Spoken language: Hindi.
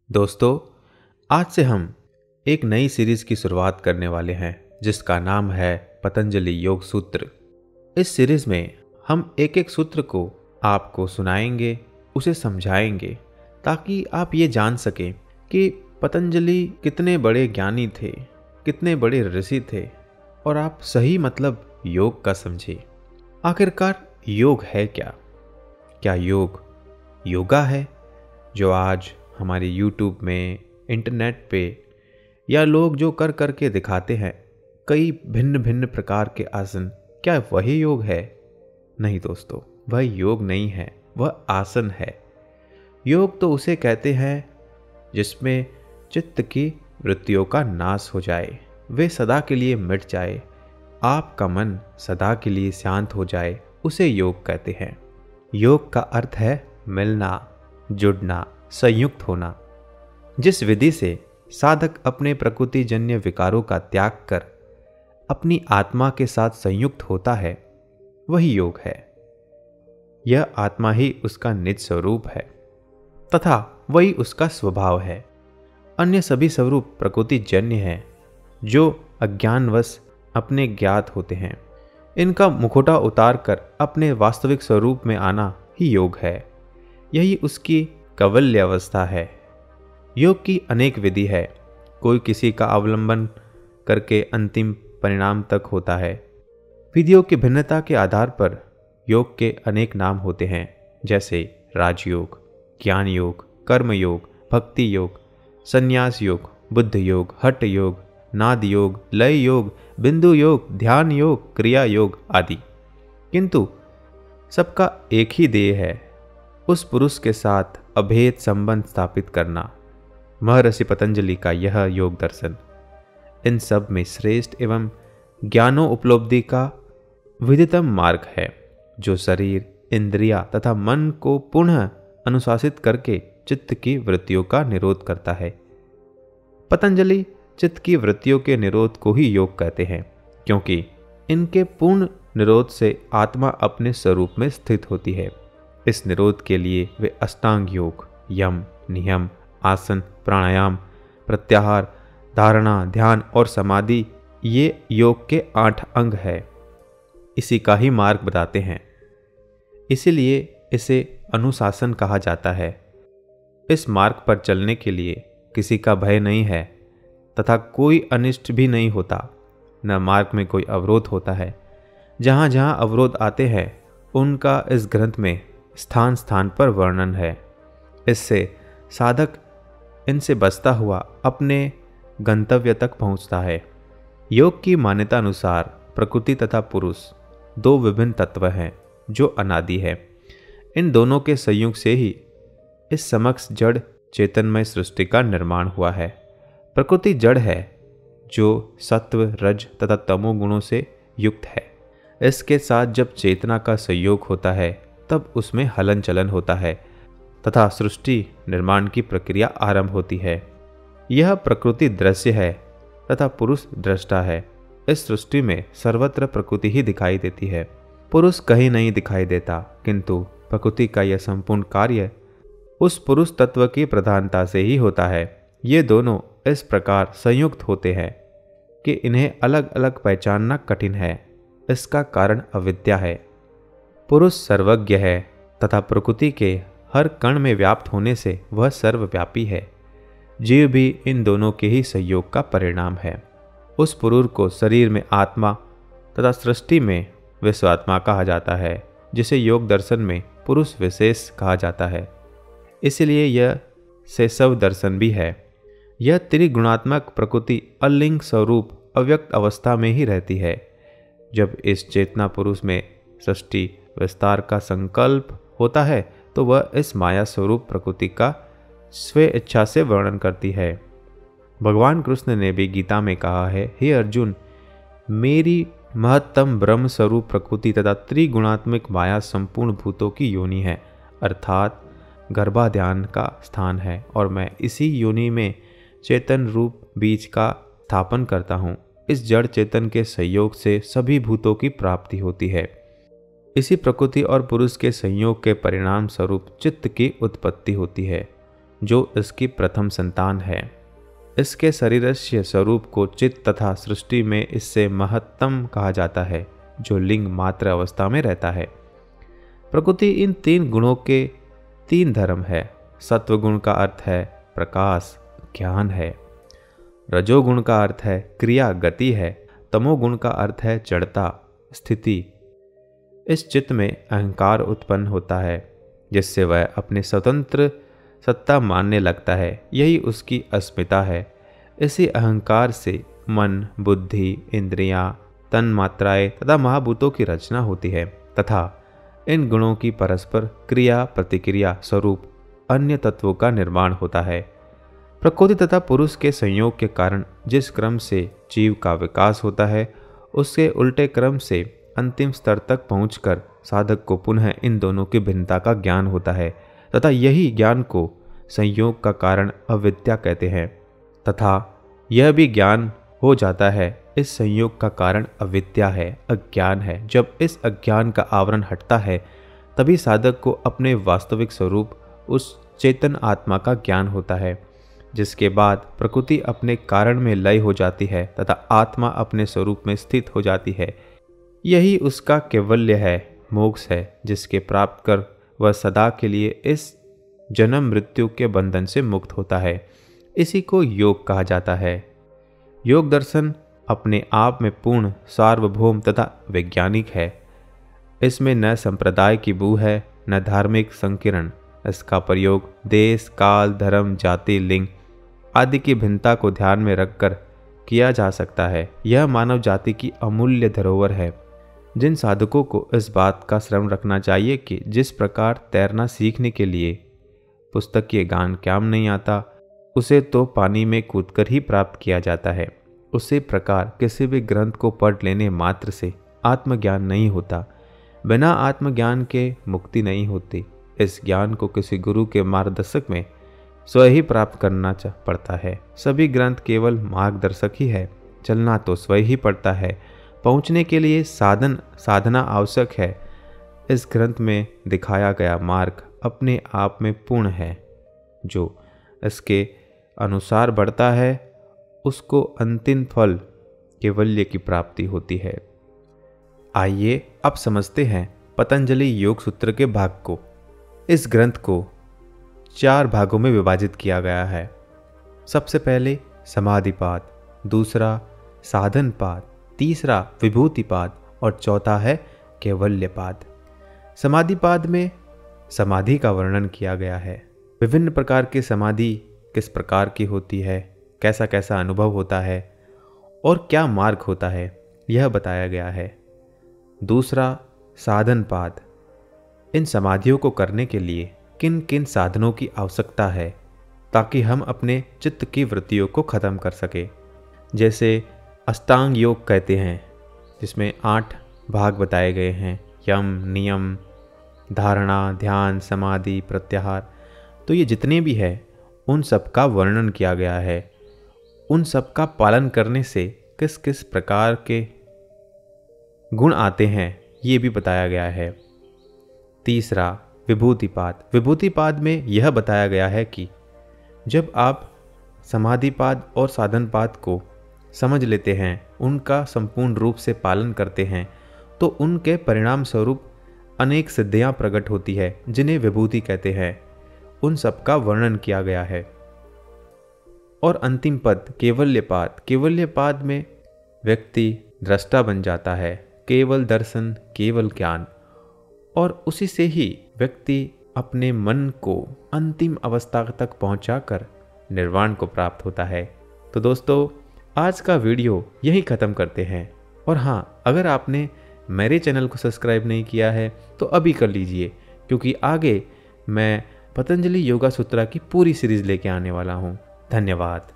दोस्तों, आज से हम एक नई सीरीज की शुरुआत करने वाले हैं जिसका नाम है पतंजलि योग सूत्र। इस सीरीज में हम एक एक सूत्र को आपको सुनाएंगे, उसे समझाएंगे ताकि आप ये जान सकें कि पतंजलि कितने बड़े ज्ञानी थे, कितने बड़े ऋषि थे और आप सही मतलब योग का समझें। आखिरकार योग है क्या? क्या योग योगा है जो आज हमारे YouTube में, इंटरनेट पे या लोग जो कर कर के दिखाते हैं कई भिन्न भिन्न प्रकार के आसन, क्या वही योग है? नहीं दोस्तों, वह योग नहीं है, वह आसन है। योग तो उसे कहते हैं जिसमें चित्त की वृत्तियों का नाश हो जाए, वे सदा के लिए मिट जाए, आपका मन सदा के लिए शांत हो जाए, उसे योग कहते हैं। योग का अर्थ है मिलना, जुड़ना, संयुक्त होना। जिस विधि से साधक अपने प्रकृति जन्य विकारों का त्याग कर अपनी आत्मा के साथ संयुक्त होता है, वही योग है। यह आत्मा ही उसका निज स्वरूप है तथा वही उसका स्वभाव है। अन्य सभी स्वरूप प्रकृति जन्य हैं जो अज्ञानवश अपने ज्ञात होते हैं। इनका मुखौटा उतार कर अपने वास्तविक स्वरूप में आना ही योग है। यही उसकी कवल्य अवस्था है। योग की अनेक विधि है, कोई किसी का अवलंबन करके अंतिम परिणाम तक होता है। विधियों की भिन्नता के आधार पर योग के अनेक नाम होते हैं, जैसे राजयोग, ज्ञान योग, कर्म योग, भक्ति योग, संन्यास योग, बुद्ध योग, हठ योग, नाद योग, लय योग, बिंदु योग, ध्यान योग, क्रिया योग आदि। किंतु सबका एक ही ध्येय है, उस पुरुष के साथ अभेद संबंध स्थापित करना। महर्षि पतंजलि का यह योग दर्शन इन सब में श्रेष्ठ एवं ज्ञानो उपलब्धि का विदितम मार्ग है, जो शरीर, इंद्रिया तथा मन को पुनः अनुशासित करके चित्त की वृत्तियों का निरोध करता है। पतंजलि चित्त की वृत्तियों के निरोध को ही योग कहते हैं, क्योंकि इनके पूर्ण निरोध से आत्मा अपने स्वरूप में स्थित होती है। इस निरोध के लिए वे अष्टांग योग, यम, नियम, आसन, प्राणायाम, प्रत्याहार, धारणा, ध्यान और समाधि, ये योग के 8 अंग है। इसी का ही मार्ग बताते हैं, इसीलिए इसे अनुशासन कहा जाता है। इस मार्ग पर चलने के लिए किसी का भय नहीं है तथा कोई अनिष्ट भी नहीं होता, न मार्ग में कोई अवरोध होता है। जहाँ जहाँ अवरोध आते हैं उनका इस ग्रंथ में स्थान स्थान पर वर्णन है। इससे साधक इनसे बचता हुआ अपने गंतव्य तक पहुंचता है। योग की मान्यता अनुसार प्रकृति तथा पुरुष 2 विभिन्न तत्व हैं जो अनादि है। इन दोनों के संयोग से ही इस समक्ष जड़ चेतनमय सृष्टि का निर्माण हुआ है। प्रकृति जड़ है जो सत्व, रज तथा तमो गुणों से युक्त है। इसके साथ जब चेतना का संयोग होता है तब उसमें हलन चलन होता है तथा सृष्टि निर्माण की प्रक्रिया आरंभ होती है। यह प्रकृति दृश्य है तथा पुरुष दृष्टा है। इस सृष्टि में सर्वत्र प्रकृति ही दिखाई देती है, पुरुष कहीं नहीं दिखाई देता, किंतु प्रकृति का यह संपूर्ण कार्य उस पुरुष तत्व की प्रधानता से ही होता है। ये दोनों इस प्रकार संयुक्त होते हैं कि इन्हें अलग अलग पहचानना कठिन है। इसका कारण अविद्या है। पुरुष सर्वज्ञ है तथा प्रकृति के हर कण में व्याप्त होने से वह सर्वव्यापी है। जीव भी इन दोनों के ही संयोग का परिणाम है। उस पुरुष को शरीर में आत्मा तथा सृष्टि में विश्वात्मा कहा जाता है, जिसे योग दर्शन में पुरुष विशेष कहा जाता है। इसलिए यह शैशव दर्शन भी है। यह त्रिगुणात्मक प्रकृति अलिंग स्वरूप अव्यक्त अवस्था में ही रहती है। जब इस चेतना पुरुष में सृष्टि विस्तार का संकल्प होता है तो वह इस माया स्वरूप प्रकृति का स्वे इच्छा से वर्णन करती है। भगवान कृष्ण ने भी गीता में कहा है, हे अर्जुन, मेरी महत्तम ब्रह्म स्वरूप प्रकृति तथा त्रिगुणात्मक माया संपूर्ण भूतों की योनि है, अर्थात गर्भाधान का स्थान है, और मैं इसी योनि में चेतन रूप बीज का स्थापन करता हूँ। इस जड़ चेतन के संयोग से सभी भूतों की प्राप्ति होती है। इसी प्रकृति और पुरुष के संयोग के परिणाम स्वरूप चित्त की उत्पत्ति होती है। जो इसकी प्रथम संतान है। इसके शरीरस्य स्वरूप को चित्त तथा सृष्टि में इससे महत्तम कहा जाता है, जो लिंग मात्र अवस्था में रहता है। प्रकृति इन 3 गुणों के 3 धर्म है। सत्वगुण का अर्थ है प्रकाश, ज्ञान है। रजोगुण का अर्थ है क्रिया, गति है। तमोगुण का अर्थ है जड़ता, स्थिति। इस चित्त में अहंकार उत्पन्न होता है, जिससे वह अपने स्वतंत्र सत्ता मानने लगता है। यही उसकी अस्मिता है। इसी अहंकार से मन, बुद्धि, इंद्रियां, तन मात्राएं तथा महाभूतों की रचना होती है तथा इन गुणों की परस्पर क्रिया प्रतिक्रिया स्वरूप अन्य तत्वों का निर्माण होता है। प्रकृति तथा पुरुष के संयोग के कारण जिस क्रम से जीव का विकास होता है, उसके उल्टे क्रम से अंतिम स्तर तक पहुंचकर साधक को पुनः इन दोनों की भिन्नता का ज्ञान होता है तथा यही ज्ञान को संयोग का कारण अविद्या कहते हैं तथा यह भी ज्ञान हो जाता है। इस संयोग का कारण अविद्या है, अज्ञान है। जब इस अज्ञान का आवरण हटता है, तभी साधक को अपने वास्तविक स्वरूप उस चेतन आत्मा का ज्ञान होता है, जिसके बाद प्रकृति अपने कारण में लय हो जाती है तथा आत्मा अपने स्वरूप में स्थित हो जाती है। यही उसका कैवल्य है, मोक्ष है, जिसके प्राप्त कर वह सदा के लिए इस जन्म मृत्यु के बंधन से मुक्त होता है। इसी को योग कहा जाता है। योग दर्शन अपने आप में पूर्ण, सार्वभौम तथा वैज्ञानिक है। इसमें न संप्रदाय की बू है, न धार्मिक संकीर्ण। इसका प्रयोग देश, काल, धर्म, जाति, लिंग आदि की भिन्नता को ध्यान में रखकर किया जा सकता है। यह मानव जाति की अमूल्य धरोहर है। जिन साधकों को इस बात का श्रम रखना चाहिए कि जिस प्रकार तैरना सीखने के लिए पुस्तकीय ज्ञान काम नहीं आता, उसे तो पानी में कूदकर ही प्राप्त किया जाता है, उसी प्रकार किसी भी ग्रंथ को पढ़ लेने मात्र से आत्मज्ञान नहीं होता। बिना आत्मज्ञान के मुक्ति नहीं होती। इस ज्ञान को किसी गुरु के मार्गदर्शक में स्वयं ही प्राप्त करना पड़ता है। सभी ग्रंथ केवल मार्गदर्शक ही है। चलना तो स्वयं ही पड़ता है। पहुँचने के लिए साधना आवश्यक है। इस ग्रंथ में दिखाया गया मार्ग अपने आप में पूर्ण है। जो इसके अनुसार बढ़ता है, उसको अंतिम फल कैवल्य की प्राप्ति होती है। आइए अब समझते हैं पतंजलि योग सूत्र के भाग को। इस ग्रंथ को 4 भागों में विभाजित किया गया है। सबसे पहले समाधिपाद, दूसरा साधनपाद, तीसरा विभूतिपाद और चौथा है कैवल्यपाद। समाधिपाद में समाधि का वर्णन किया गया है। विभिन्न प्रकार की समाधि किस प्रकार की होती है, कैसा कैसा अनुभव होता है और क्या मार्ग होता है, यह बताया गया है। दूसरा साधनपाद, इन समाधियों को करने के लिए किन किन साधनों की आवश्यकता है ताकि हम अपने चित्त की वृत्तियों को खत्म कर सके, जैसे अष्टांग योग कहते हैं, जिसमें 8 भाग बताए गए हैं। यम, नियम, धारणा, ध्यान, समाधि, प्रत्याहार। तो ये जितने भी है उन सब का वर्णन किया गया है। उन सब का पालन करने से किस किस प्रकार के गुण आते हैं, ये भी बताया गया है। तीसरा विभूतिपाद। विभूतिपाद में यह बताया गया है कि जब आप समाधिपाद और साधनपाद को समझ लेते हैं, उनका संपूर्ण रूप से पालन करते हैं, तो उनके परिणाम स्वरूप अनेक सिद्धियां प्रकट होती है, जिन्हें विभूति कहते हैं। उन सब का वर्णन किया गया है। और अंतिम पद कैवल्यपाद। कैवल्यपाद में व्यक्ति दृष्टा बन जाता है, केवल दर्शन, केवल ज्ञान, और उसी से ही व्यक्ति अपने मन को अंतिम अवस्था तक पहुंचाकर निर्वाण को प्राप्त होता है। तो दोस्तों, आज का वीडियो यहीं ख़त्म करते हैं। और हाँ, अगर आपने मेरे चैनल को सब्सक्राइब नहीं किया है तो अभी कर लीजिए, क्योंकि आगे मैं पतंजलि योगा सूत्रा की पूरी सीरीज़ लेके आने वाला हूँ। धन्यवाद।